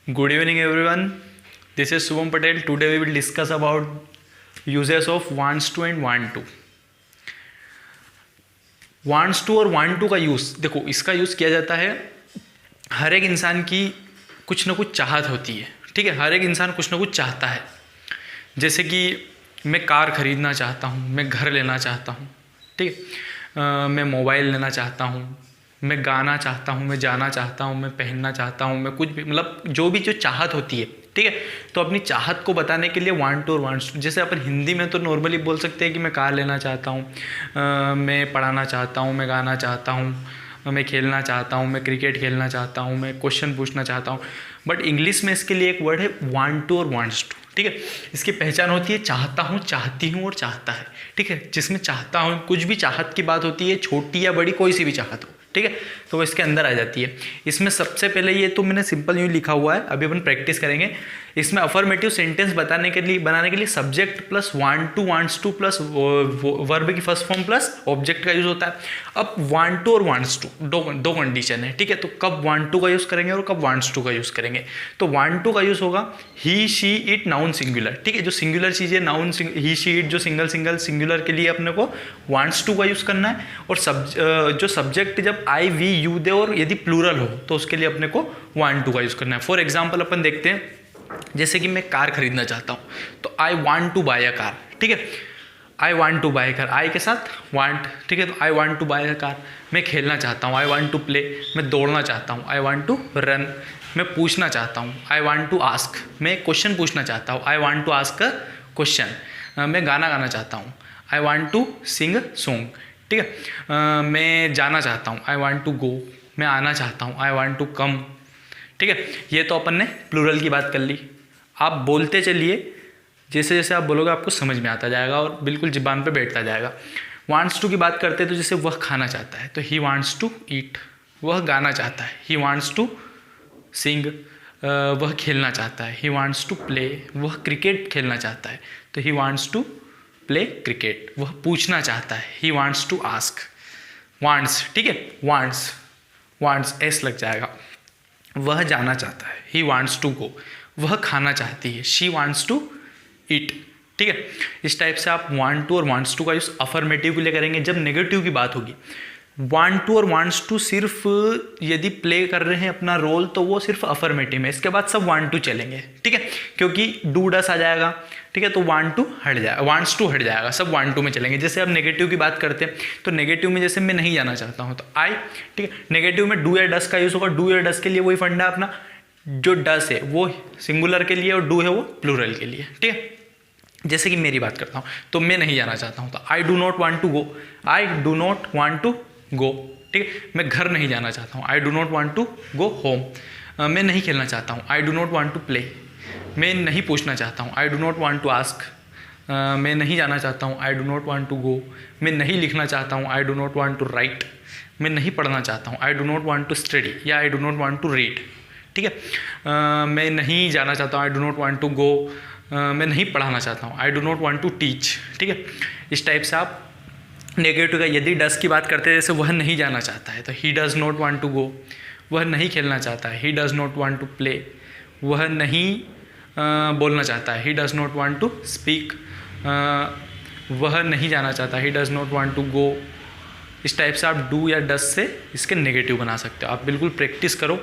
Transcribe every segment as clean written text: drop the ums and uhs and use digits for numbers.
Good evening, everyone. This is Subham Patel. Today we will discuss about uses of wants to and want to. wants to और want to का use, देखो इसका use किया जाता है हर एक इंसान की कुछ ना कुछ चाहत होती है, ठीक है। हर एक इंसान कुछ ना कुछ चाहता है, जैसे कि मैं कार खरीदना चाहता हूँ, मैं घर लेना चाहता हूँ, ठीक है। मैं मोबाइल लेना चाहता हूँ, मैं गाना चाहता हूँ, मैं जाना चाहता हूँ, मैं पहनना चाहता हूँ, मैं कुछ भी, मतलब जो भी जो चाहत होती है, ठीक है। तो अपनी चाहत को बताने के लिए वांट टू और वांट्स टू, जैसे अपन हिंदी में तो नॉर्मली बोल सकते हैं कि मैं कार लेना चाहता हूँ, मैं पढ़ाना चाहता हूँ, मैं गाना चाहता हूँ, मैं खेलना चाहता हूँ, मैं क्रिकेट खेलना चाहता हूँ, मैं क्वेश्चन पूछना चाहता हूँ। बट इंग्लिश में इसके लिए एक वर्ड है वांट टू और वांट्स टू, ठीक है। इसकी पहचान होती है चाहता हूँ, चाहती हूँ और चाहता है, ठीक है। जिसमें चाहता हूँ कुछ भी चाहत की बात होती है, छोटी या बड़ी कोई सी भी चाहत हो, ठीक है, तो वो इसके अंदर आ जाती है। इसमें सबसे पहले ये तो मैंने सिंपल यूँ लिखा हुआ है, अभी अपन प्रैक्टिस करेंगे। इसमें अफर्मेटिव सेंटेंस बनाने के लिए subject plus want to wants to plus verb की फर्स्ट फॉर्म प्लस ऑब्जेक्ट का यूज़ होता है। अब वांट टू और वांट्स टू दो कंडीशन है, ठीक है। तो कब वांट टू का यूज़ करेंगे और कब वांट्स टू का यूज़ करेंगे। तो वांट टू का यूज़ होगा ही शी इट नाउन सिंगुलर, ठीक है। जो सिंगुलर चीज़ है नाउन ही शी इट, जो सिंगुलर के लिए अपने को वांट्स टू का यूज़ करना है। और जो सब्जेक्ट जब आई वी यू दे और यदि प्लूरल हो तो उसके लिए अपने को वांट टू का यूज़ करना है। फॉर एग्जाम्पल अपन देखते हैं, जैसे कि मैं कार खरीदना चाहता हूँ तो I want to buy a car, ठीक है। I want to buy car, I के साथ वांट, ठीक है। तो I want to buy a car. मैं खेलना चाहता हूँ, आई वांट टू प्ले। मैं दौड़ना चाहता हूँ, आई वांट टू रन। मैं पूछना चाहता हूँ, आई वांट टू आस्क। मैं क्वेश्चन पूछना चाहता हूँ, I want to ask a question. मैं गाना गाना चाहता हूँ, I want to sing song, ठीक है। मैं जाना चाहता हूँ, आई वांट टू गो। मैं आना चाहता हूँ, आई वांट टू कम, ठीक है। ये तो अपन ने प्लूरल की बात कर ली। आप बोलते चलिए, जैसे जैसे आप बोलोगे आपको समझ में आता जाएगा और बिल्कुल ज़ुबान पे बैठता जाएगा। वांट्स टू की बात करते हैं तो जैसे वह खाना चाहता है तो ही वांट्स टू ईट। वह गाना चाहता है, ही वांट्स टू सिंग। वह खेलना चाहता है, ही वांट्स टू प्ले। वह क्रिकेट खेलना चाहता है तो he wants to play cricket. वह पूछना चाहता है, he wants to ask. Wants, ठीक है, वांट्स एस लग जाएगा। वह जाना चाहता है, ही वांट्स टू गो। वह खाना चाहती है, शी वांट्स टू ईट, ठीक है। इस टाइप से आप वांट टू और वांट्स टू का यूज़ अफर्मेटिव के लिए करेंगे। जब नेगेटिव की बात होगी, वांट टू और वांट्स टू सिर्फ यदि प्ले कर रहे हैं अपना रोल तो वो सिर्फ अफर्मेटिव में, इसके बाद सब वांट टू चलेंगे, ठीक है। क्योंकि डू डस आ जाएगा, ठीक है, तो वांट टू हट जाएगा, वांट्स टू हट जाएगा, सब वांट टू में चलेंगे। जैसे अब नेगेटिव की बात करते हैं तो नेगेटिव में जैसे मैं नहीं जाना चाहता हूँ तो आई, ठीक है। नेगेटिव में डू या डस का यूज़ होगा। डू या डस के लिए वही फंडा अपना, जो डस है वो सिंगुलर के लिए और डू है वो प्लूरल के लिए, ठीक है। जैसे कि मेरी बात करता हूँ तो मैं नहीं जाना चाहता हूँ तो I do not want to go, I do not want to go, ठीक है। मैं घर नहीं जाना चाहता हूँ, I do not want to go home. मैं नहीं खेलना चाहता हूँ, I do not want to play. मैं नहीं पूछना चाहता हूँ, I do not want to ask. मैं नहीं जाना चाहता हूँ, I do not want to go. मैं नहीं लिखना चाहता हूँ, I do not want to write. मैं नहीं पढ़ना चाहता हूँ, I do not want to study या I do not want to read, ठीक है। मैं नहीं जाना चाहता हूँ, I do not want to go. मैं नहीं पढ़ाना चाहता हूँ, I do not want to teach, ठीक है। इस टाइप से आप नेगेटिव का, यदि डस की बात करते हैं जैसे वह नहीं जाना चाहता है तो he does not want to go. वह नहीं खेलना चाहता है, he does not want to play. वह नहीं बोलना चाहता है, he does not want to speak. वह नहीं जाना चाहता, he does not want to go. इस टाइप से आप डू या डस से इसके नेगेटिव बना सकते हो। आप बिल्कुल प्रैक्टिस करो।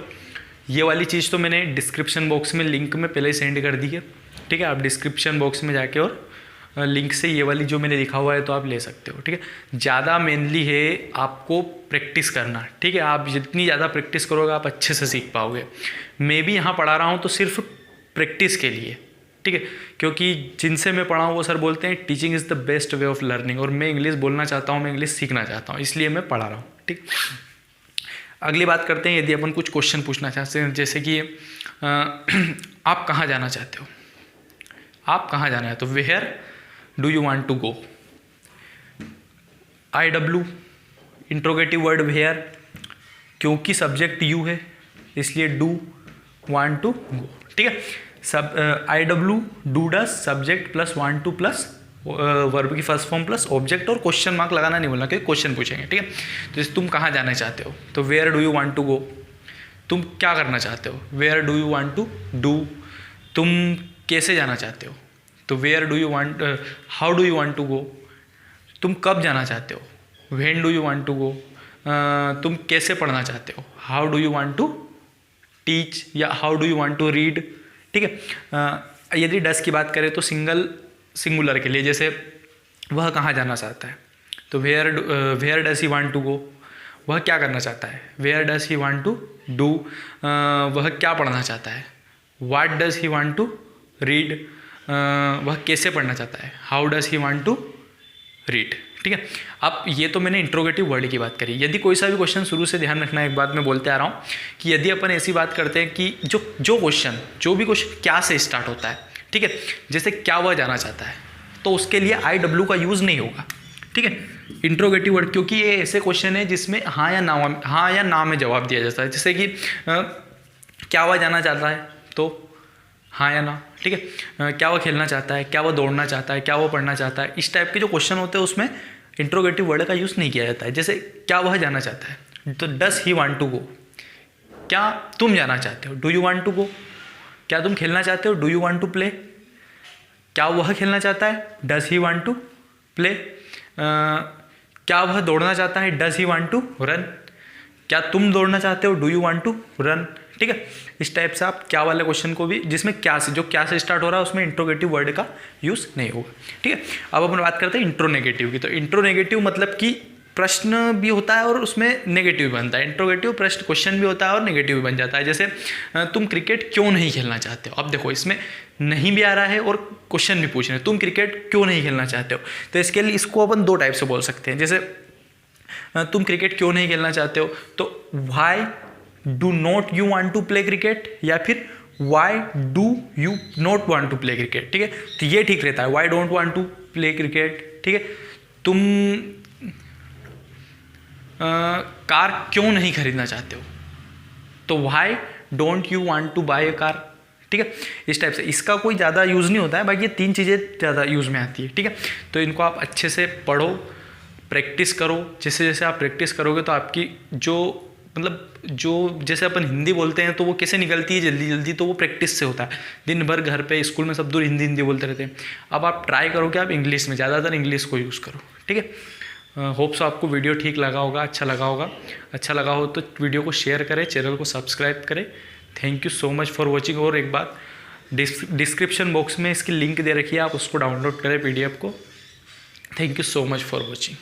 ये वाली चीज़ तो मैंने डिस्क्रिप्शन बॉक्स में लिंक में पहले ही सेंड कर दी है, ठीक है। आप डिस्क्रिप्शन बॉक्स में जाके और लिंक से ये वाली जो मैंने लिखा हुआ है तो आप ले सकते हो, ठीक है। ज़्यादा मेनली है आपको प्रैक्टिस करना, ठीक है। आप जितनी ज़्यादा प्रैक्टिस करोगे आप अच्छे से सीख पाओगे। मैं भी यहाँ पढ़ा रहा हूँ तो सिर्फ प्रैक्टिस के लिए, ठीक है। क्योंकि जिनसे मैं पढ़ा हूँ वो सर बोलते हैं teaching is the best way of learning, और मैं इंग्लिश बोलना चाहता हूँ, मैं इंग्लिश सीखना चाहता हूँ, इसलिए मैं पढ़ा रहा हूँ, ठीक। अगली बात करते हैं, यदि अपन कुछ क्वेश्चन पूछना चाहते हैं, जैसे कि आप कहाँ जाना चाहते हो, आप कहाँ जाना है तो where do you want to go. I W interrogative word where, क्योंकि सब्जेक्ट यू है इसलिए डू वांट टू गो, ठीक है। सब I W do does subject plus want to plus verb की फर्स्ट फॉर्म प्लस ऑब्जेक्ट, और question mark लगाना नहीं बोलना क्योंकि क्वेश्चन पूछेंगे, ठीक है। तो तुम कहाँ जाना चाहते हो तो where do you want to go. तुम क्या करना चाहते हो, where do you want to do. तुम कैसे जाना चाहते हो, तो where do you want, how do you want to go. तुम कब जाना चाहते हो, when do you want to go. तुम कैसे पढ़ना चाहते हो, how do you want to teach या how do you want to read. ठीक है। यदि डस की बात करें तो सिंगुलर के लिए, जैसे वह कहाँ जाना चाहता है, तो where does he want to go, वह क्या करना चाहता है, where does he want to do. वह क्या पढ़ना चाहता है, what does he want to read. वह कैसे पढ़ना चाहता है, how does he want to read. ठीक है। अब ये तो मैंने इंट्रोगेटिव वर्ड की बात करी। यदि कोई सा भी क्वेश्चन, शुरू से ध्यान रखना, एक बात मैं बोलते आ रहा हूँ कि यदि अपन ऐसी बात करते हैं कि जो भी क्वेश्चन क्या से स्टार्ट होता है, ठीक है, जैसे क्या वह जाना चाहता है, तो उसके लिए IW का यूज़ नहीं होगा। ठीक है, इंट्रोगेटिव वर्ड, क्योंकि ये ऐसे क्वेश्चन है जिसमें हाँ या ना में जवाब दिया जाता है। जैसे कि क्या वह जाना चाहता है, तो हाँ या ना। ठीक है। क्या वह खेलना चाहता है, क्या वह दौड़ना चाहता है, क्या वह पढ़ना चाहता है, इस टाइप के जो क्वेश्चन होते हैं उसमें इंट्रोगेटिव वर्ड का यूज़ नहीं किया जाता है। जैसे क्या वह जाना चाहता है, तो डस ही वांट टू गो। क्या तुम जाना चाहते हो, do you want to go. क्या तुम खेलना चाहते हो, do you want to play. क्या वह खेलना चाहता है, does he want to play. क्या वह दौड़ना चाहता है, does he want to run. क्या तुम दौड़ना चाहते हो, do you want to run. ठीक है। इस टाइप से आप क्या वाले क्वेश्चन को भी, जिसमें क्या से स्टार्ट हो रहा है, उसमें इंट्रोगेटिव वर्ड का यूज़ नहीं होगा। ठीक है। अब अपन बात करते हैं इंट्रोनेगेटिव की। तो इंट्रोनेगेटिव मतलब कि प्रश्न भी होता है और उसमें नेगेटिव भी बनता है। इंट्रोगेटिव प्रश्न क्वेश्चन भी होता है और नेगेटिव भी बन जाता है। जैसे तुम क्रिकेट क्यों नहीं खेलना चाहते हो। अब देखो, इसमें नहीं भी आ रहा है और क्वेश्चन भी पूछ रहे हैं, तुम क्रिकेट क्यों नहीं खेलना चाहते हो। तो इसके लिए इसको अपन 2 टाइप से बोल सकते हैं। जैसे तुम क्रिकेट क्यों नहीं खेलना चाहते हो, तो why do not you want to play cricket, या फिर why do you not want to play cricket. ठीक है, तो ये ठीक रहता है, why don't want to play cricket. ठीक है। तुम कार क्यों नहीं खरीदना चाहते हो, तो why don't you want to buy a car. ठीक है। इस टाइप से इसका कोई ज़्यादा यूज़ नहीं होता है, बाकी ये 3 चीज़ें ज़्यादा यूज़ में आती है। ठीक है। तो इनको आप अच्छे से पढ़ो, प्रैक्टिस करो। जैसे जैसे आप प्रैक्टिस करोगे तो आपकी जो जैसे अपन हिंदी बोलते हैं तो वो कैसे निकलती है जल्दी जल्दी, तो वो प्रैक्टिस से होता है। दिन भर घर पे स्कूल में सब दूर हिंदी बोलते रहते हैं। अब आप ट्राई करो कि आप इंग्लिश में, ज़्यादातर इंग्लिश को यूज़ करो। ठीक है। होप सो आपको वीडियो ठीक लगा होगा, अच्छा लगा होगा। अच्छा लगा हो तो वीडियो को शेयर करें, चैनल को सब्सक्राइब करें। Thank you so much for watching. और एक बात, डिस्क्रिप्शन बॉक्स में इसकी लिंक दे रखी है, आप उसको डाउनलोड करें PDF को। Thank you so much for watching.